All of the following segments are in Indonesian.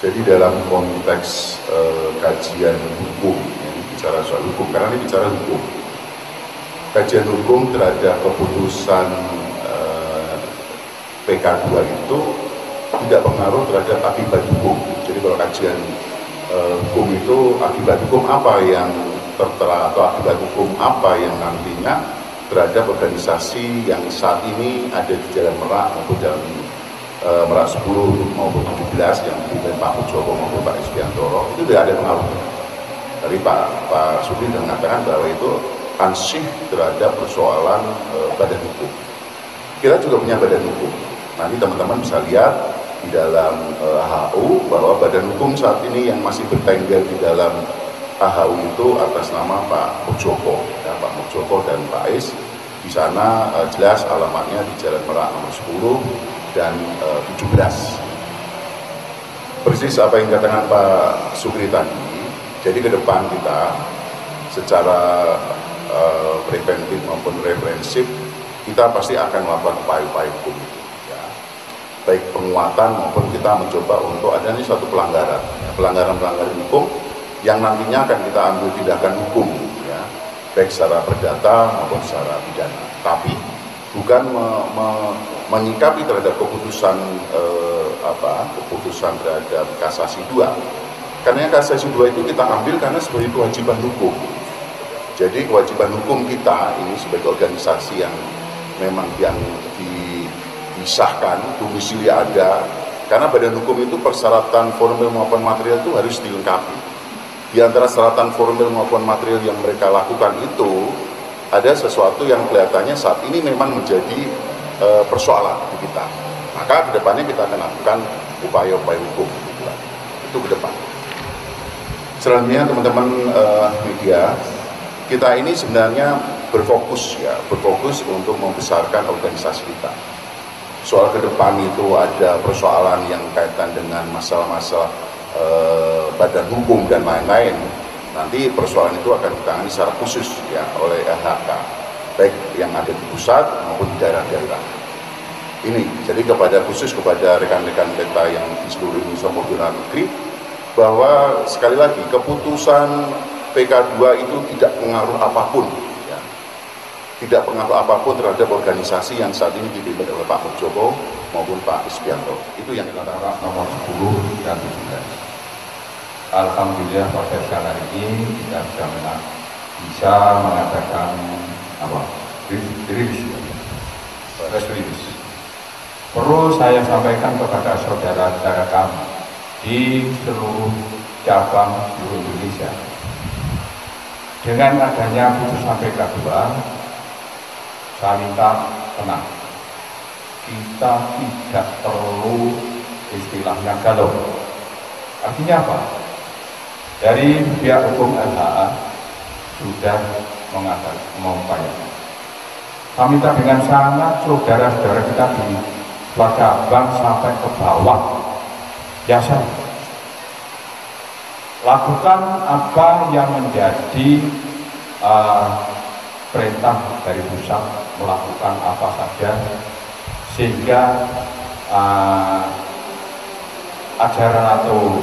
Jadi dalam konteks kajian hukum, ini bicara soal hukum, karena ini bicara hukum. Kajian hukum terhadap keputusan PK2 itu tidak pengaruh terhadap akibat hukum. Jadi kalau kajian hukum itu akibat hukum apa yang tertera atau akibat hukum apa yang nantinya terhadap organisasi yang saat ini ada di Jalan Merak maupun Jalan Merak 10 maupun 17 yang dipimpin Pak Muldoko maupun Pak Isbiantoro, itu tidak ada pengaruh. Dari Pak Supri mengatakan bahwa itu ansih terhadap persoalan badan hukum. Kita juga punya badan hukum. Nanti teman-teman bisa lihat di dalam HU bahwa badan hukum saat ini yang masih bertengger di dalam HU itu atas nama Pak Muldoko, ya, Pak Muldoko dan Pak Is. Di sana jelas alamatnya di Jalan Merak nomor 10 dan 17. Persis apa yang dikatakan Pak Sukri tadi. Jadi ke depan kita secara preventif maupun reprensif kita pasti akan melakukan upaya-upaya hukum, ya. Baik penguatan maupun kita mencoba untuk adanya suatu pelanggaran, ya, pelanggaran hukum yang nantinya akan kita ambil tindakan hukum, ya, baik secara perdata maupun secara pidana. Tapi bukan menyikapi terhadap keputusan keputusan terhadap kasasi 2. Karena kasasi 2 itu kita ambil karena sebagai kewajiban hukum. Jadi kewajiban hukum kita ini sebagai organisasi yang memang yang disahkan, domisili ada, karena badan hukum itu persyaratan formil maupun material itu harus dilengkapi. Di antara syaratan formil maupun material yang mereka lakukan itu ada sesuatu yang kelihatannya saat ini memang menjadi persoalan di kita. Maka kedepannya kita akan lakukan upaya-upaya hukum. Itu ke depan. Selanjutnya teman-teman media, kita ini sebenarnya berfokus untuk membesarkan organisasi kita. Soal ke depan itu ada persoalan yang kaitan dengan masalah-masalah badan hukum dan lain-lain. Nanti persoalan itu akan ditangani secara khusus, ya, oleh LHK, baik yang ada di pusat maupun di daerah-daerah. Ini jadi khusus kepada rekan-rekan kita yang di seluruh Indonesia maupun luar negeri, bahwa sekali lagi keputusan PK2 itu tidak pengaruh apapun, ya, tidak pengaruh apapun terhadap organisasi yang saat ini dipimpin oleh Pak Muldoko maupun Pak Isbiantoro. Itu yang kita antara nomor 10 dan 17. Alhamdulillah pada siang hari ini kita bisa mengadakan press release. Perlu saya sampaikan kepada saudara-saudara kami di seluruh cabang seluruh Indonesia, dengan adanya putusan PK2, saya minta tenang. Kita tidak perlu istilahnya galau. Artinya apa? Dari pihak hukum LHA sudah mengupayakan. Kami minta dengan sangat saudara-saudara kita di luar cabang sampai ke bawah, biasa. Lakukan apa yang menjadi perintah dari pusat, melakukan apa saja sehingga ajaran atau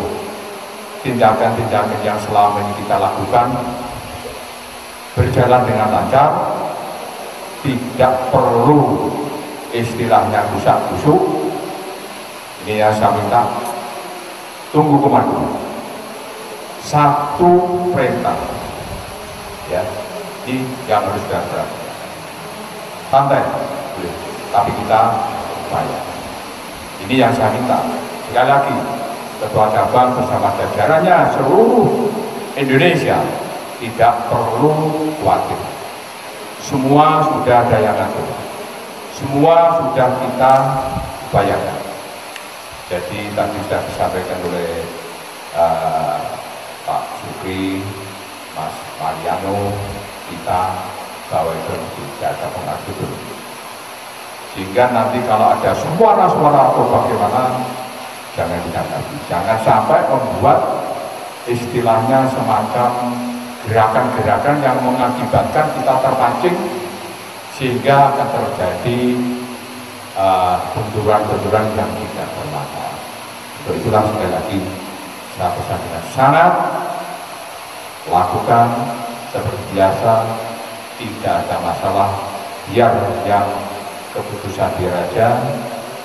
tindakan-tindakan yang selama ini kita lakukan berjalan dengan lancar, tidak perlu istilahnya gusak-gusuk. Ini ya saya minta tunggu komando. Satu perintah, ya, ini yang harus dilakukan. Santai, boleh, tapi kita upaya. Ini yang saya minta. Sekali lagi, ketua cabang bersama jajarannya seluruh Indonesia tidak perlu khawatir. Semua sudah ada yang ngatur. Semua sudah kita upayakan. Jadi tadi sudah disampaikan oleh Pak Sukri, Mas Mariano, kita bahwa itu tidak ada pengaruh dulu. Sehingga nanti kalau ada suara-suara atau bagaimana, jangan ditanggapi. Jangan sampai membuat istilahnya semacam gerakan-gerakan yang mengakibatkan kita terpancing sehingga akan terjadi benturan-benturan yang tidak bermanfaat. Itulah sekali lagi saya pesan dengan sangat, lakukan seperti biasa, tidak ada masalah, biar yang keputusan diraja,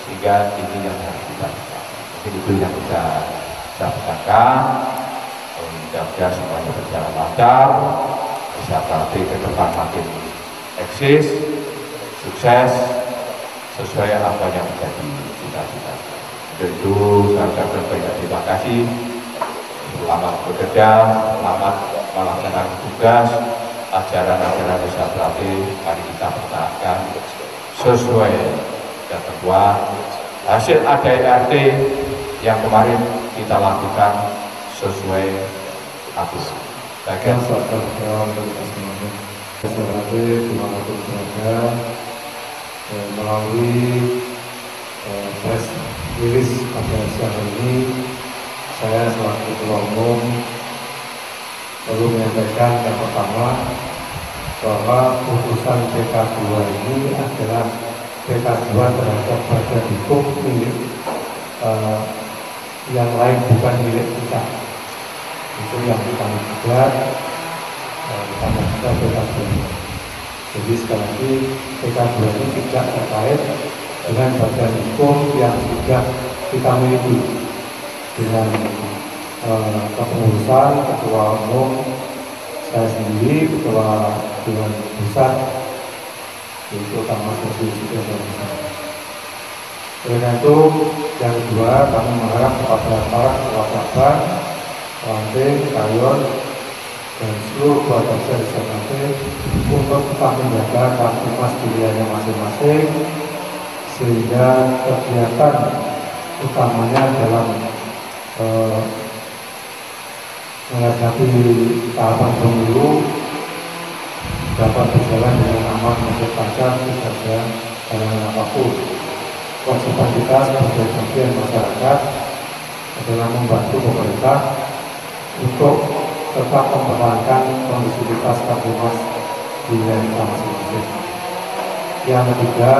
sehingga ini yang harus kita lakukan. Mungkin itu yang bisa saya pesankan. Mudah-mudahan semuanya berjalan lancar, bisa berarti ke depan makin eksis, sukses, sesuai apa yang menjadi cita-cita. Untuk itu saya ucapkan banyak terima kasih, selamat bekerja, selamat melaksanakan tugas, ajaran-ajaran bisa berarti mari kita pertahankan sesuai ketentuan hasil ADART yang kemarin kita lakukan sesuai aturan. Terima kasih melalui press release pada siang ini, saya selaku Ketua Umum perlu menyampaikan yang pertama bahwa putusan PK2 ini adalah PK2 terhadap badan hukum milik yang lain, bukan milik kita. Itu yang kita gugat pada PK2. Jadi sekali lagi PK2 ini tidak terkait dengan badan hukum yang sudah kita miliki, dengan kepengurusan Ketua Umum saya sendiri, Ketua Dewan Pusat, yaitu Taman Konstitusi Indonesia. Oleh itu, yang kedua, kami mengharap kepada para ketua cabang, ranting, kayon, dan seluruh keluarga besar di Jakarta untuk tetap menjaga kamtimas pilihannya masing-masing, sehingga kegiatan utamanya dalam menghadapi tahapan pemilu dapat berjalan dengan aman, maupun lancar, tidak ada halangan apapun. Kewajiban kita sebagai bagian masyarakat adalah membantu pemerintah untuk tetap mempertahankan kondisivitas kamtimas di wilayah masing-masing. Yang ketiga,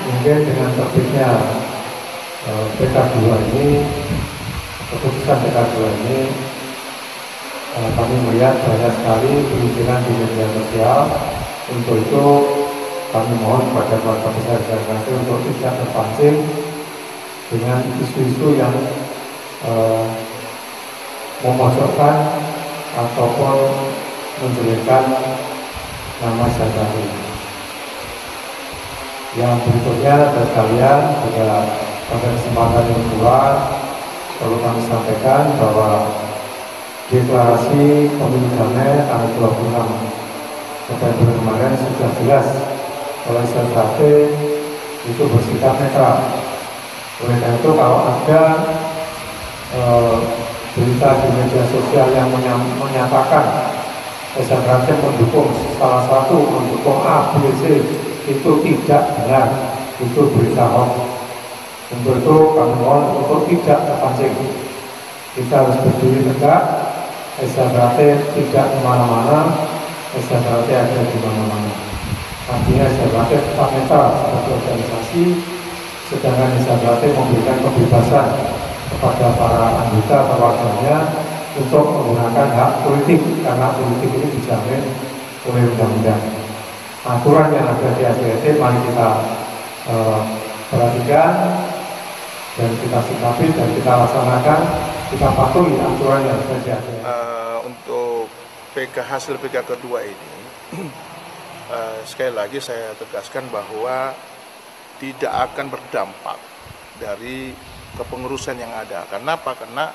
mungkin dengan terbitnya PK2 ini, keputusan PK2 ini, kami melihat banyak sekali pemikiran di media sosial. Untuk itu kami mohon kepada keluarga besar Jakarta untuk tidak terpancing dengan isu-isu yang memojokkan ataupun menjelekkan nama Jakarta. Yang berikutnya, sekalian, pada kesempatan yang kedua perlu kami sampaikan bahwa deklarasi pemilu damai tanggal 26 November kemarin sudah jelas oleh Jakarta itu bersikap netral. Oleh karena itu, kalau ada berita di media sosial yang menyatakan Jakarta mendukung salah satu, mendukung A, B, C, itu tidak benar, itu berita hoax. Untuk itu kami mohon untuk tidak terpancing. Kita harus berdiri tegak. SHBT tidak kemana-mana, SHBT ada di mana-mana. Artinya SHBT tetap netral sebagai organisasi, sedangkan SHBT memberikan kebebasan kepada para anggota atau warganya untuk menggunakan hak politik, karena politik ini dijamin oleh undang-undang. Aturan yang ada di SHBT mari kita perhatikan dan kita sikapi dan kita laksanakan, kita patuhi aturan yang ada. Untuk hasil PK kedua ini, sekali lagi saya tegaskan bahwa tidak akan berdampak dari kepengurusan yang ada. Kenapa? Karena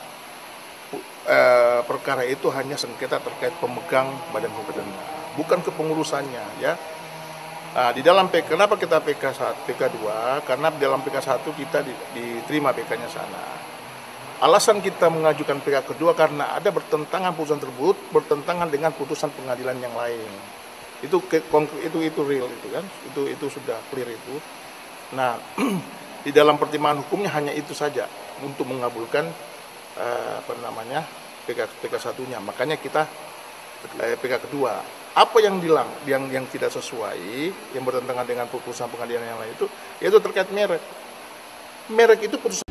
perkara itu hanya sengketa terkait pemegang badan hukum, bukan kepengurusannya, ya. Nah, di dalam PK, kenapa kita PK2? Karena di dalam PK1 kita diterima PK-nya sana. Alasan kita mengajukan PK kedua karena ada bertentangan putusan tersebut, bertentangan dengan putusan pengadilan yang lain. Itu real itu kan, itu sudah clear itu. Nah, di dalam pertimbangan hukumnya hanya itu saja untuk mengabulkan PK1-nya. Makanya kita PK kedua. Apa yang yang tidak sesuai, yang bertentangan dengan putusan pengadilan yang lain itu, yaitu terkait merek. Merek itu putusan